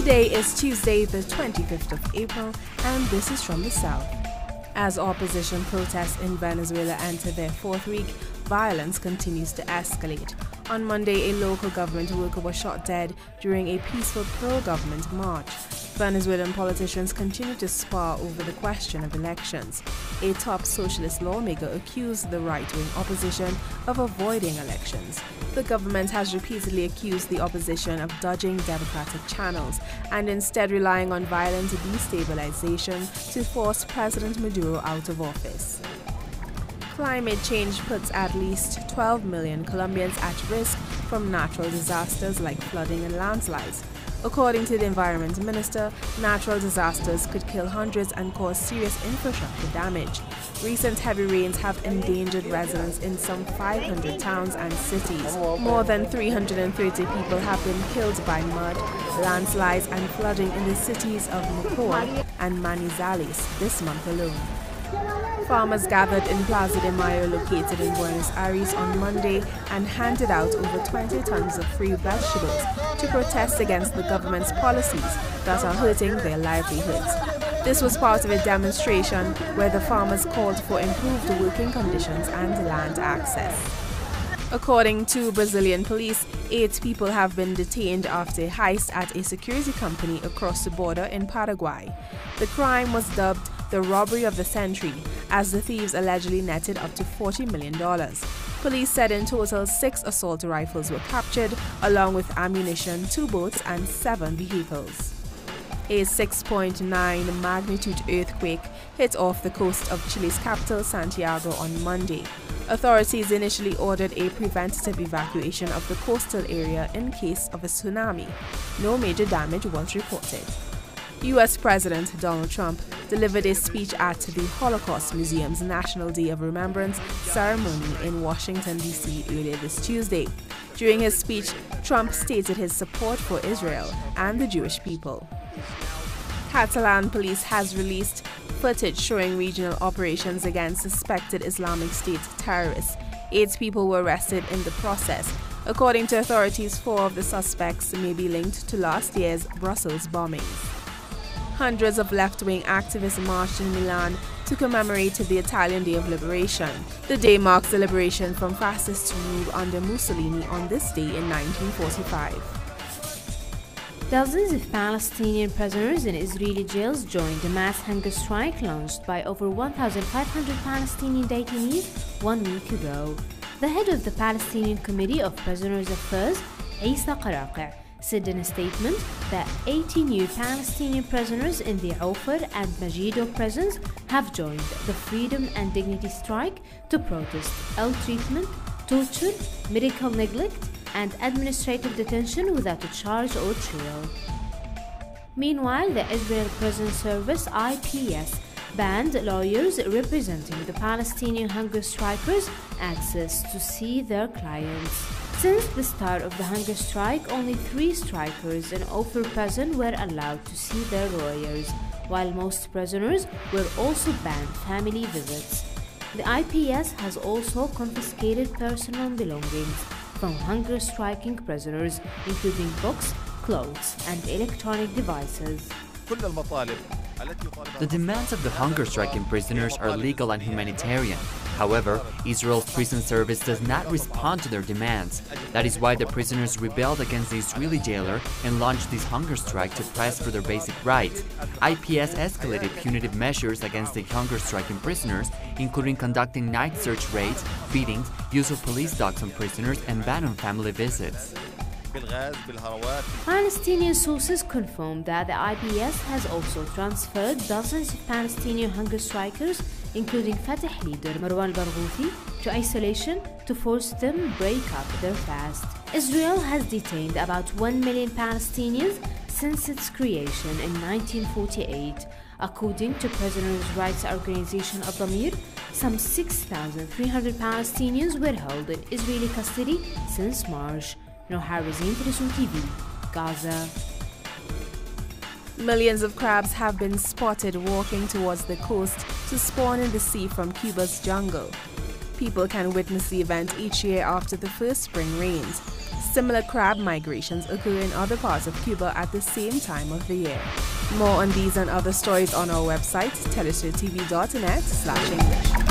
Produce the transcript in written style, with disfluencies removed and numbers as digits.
Today is Tuesday, the 25th of April, and this is from the South. As opposition protests in Venezuela enter their fourth week, violence continues to escalate. On Monday, a local government worker was shot dead during a peaceful pro-government march. Venezuelan politicians continue to spar over the question of elections. A top socialist lawmaker accused the right-wing opposition of avoiding elections. The government has repeatedly accused the opposition of dodging democratic channels and instead relying on violent destabilization to force President Maduro out of office. Climate change puts at least 12 million Colombians at risk from natural disasters like flooding and landslides. According to the Environment Minister, natural disasters could kill hundreds and cause serious infrastructure damage. Recent heavy rains have endangered residents in some 500 towns and cities. More than 330 people have been killed by mud, landslides and flooding in the cities of Mocón and Manizales this month alone. Farmers gathered in Plaza de Mayo located in Buenos Aires on Monday and handed out over 20 tons of free vegetables to protest against the government's policies that are hurting their livelihoods. This was part of a demonstration where the farmers called for improved working conditions and land access. According to Brazilian police, 8 people have been detained after a heist at a security company across the border in Paraguay. The crime was dubbed the robbery of the century, as the thieves allegedly netted up to $40 million. Police said in total 6 assault rifles were captured, along with ammunition, 2 boats and 7 vehicles. A 6.9 magnitude earthquake hit off the coast of Chile's capital, Santiago, on Monday. Authorities initially ordered a preventative evacuation of the coastal area in case of a tsunami. No major damage was reported. U.S. President Donald Trump delivered a speech at the Holocaust Museum's National Day of Remembrance ceremony in Washington, D.C. earlier this Tuesday. During his speech, Trump stated his support for Israel and the Jewish people. Catalan police has released footage showing regional operations against suspected Islamic State terrorists. 8 people were arrested in the process. According to authorities, 4 of the suspects may be linked to last year's Brussels bombings. Hundreds of left-wing activists marched in Milan to commemorate the Italian Day of Liberation. The day marks the liberation from fascist rule under Mussolini on this day in 1945. Dozens of Palestinian prisoners in Israeli jails joined a mass hunger strike launched by over 1,500 Palestinian detainees 1 week ago. The head of the Palestinian Committee of Prisoners' Affairs, Isa Qaraqi, said in a statement that 80 new Palestinian prisoners in the Ofer and Megiddo prisons have joined the Freedom and Dignity strike to protest ill-treatment, torture, medical neglect, and administrative detention without a charge or trial. Meanwhile, the Israel Prison Service (IPS) banned lawyers representing the Palestinian hunger strikers access to see their clients. Since the start of the hunger strike, only 3 strikers in Ofer prison were allowed to see their lawyers, while most prisoners were also banned family visits. The IPS has also confiscated personal belongings from hunger striking prisoners, including books, clothes, and electronic devices. The demands of the hunger striking prisoners are legal and humanitarian. However, Israel's prison service does not respond to their demands. That is why the prisoners rebelled against the Israeli jailer and launched this hunger strike to press for their basic rights. IPS escalated punitive measures against the hunger striking prisoners, including conducting night search raids, beatings, use of police dogs on prisoners, and ban on family visits. Palestinian sources confirmed that the IPS has also transferred dozens of Palestinian hunger strikers, including Fatah leader Marwan Barghouthi, to isolation to force them break up their fast. Israel has detained about 1 million Palestinians since its creation in 1948. According to prisoners' rights organization Adamir, some 6,300 Palestinians were held in Israeli custody since March. Noharazin teleSUR TV, Gaza. Millions of crabs have been spotted walking towards the coast to spawn in the sea from Cuba's jungle. People can witness the event each year after the first spring rains. Similar crab migrations occur in other parts of Cuba at the same time of the year. More on these and other stories on our website, telesurtv.net/English.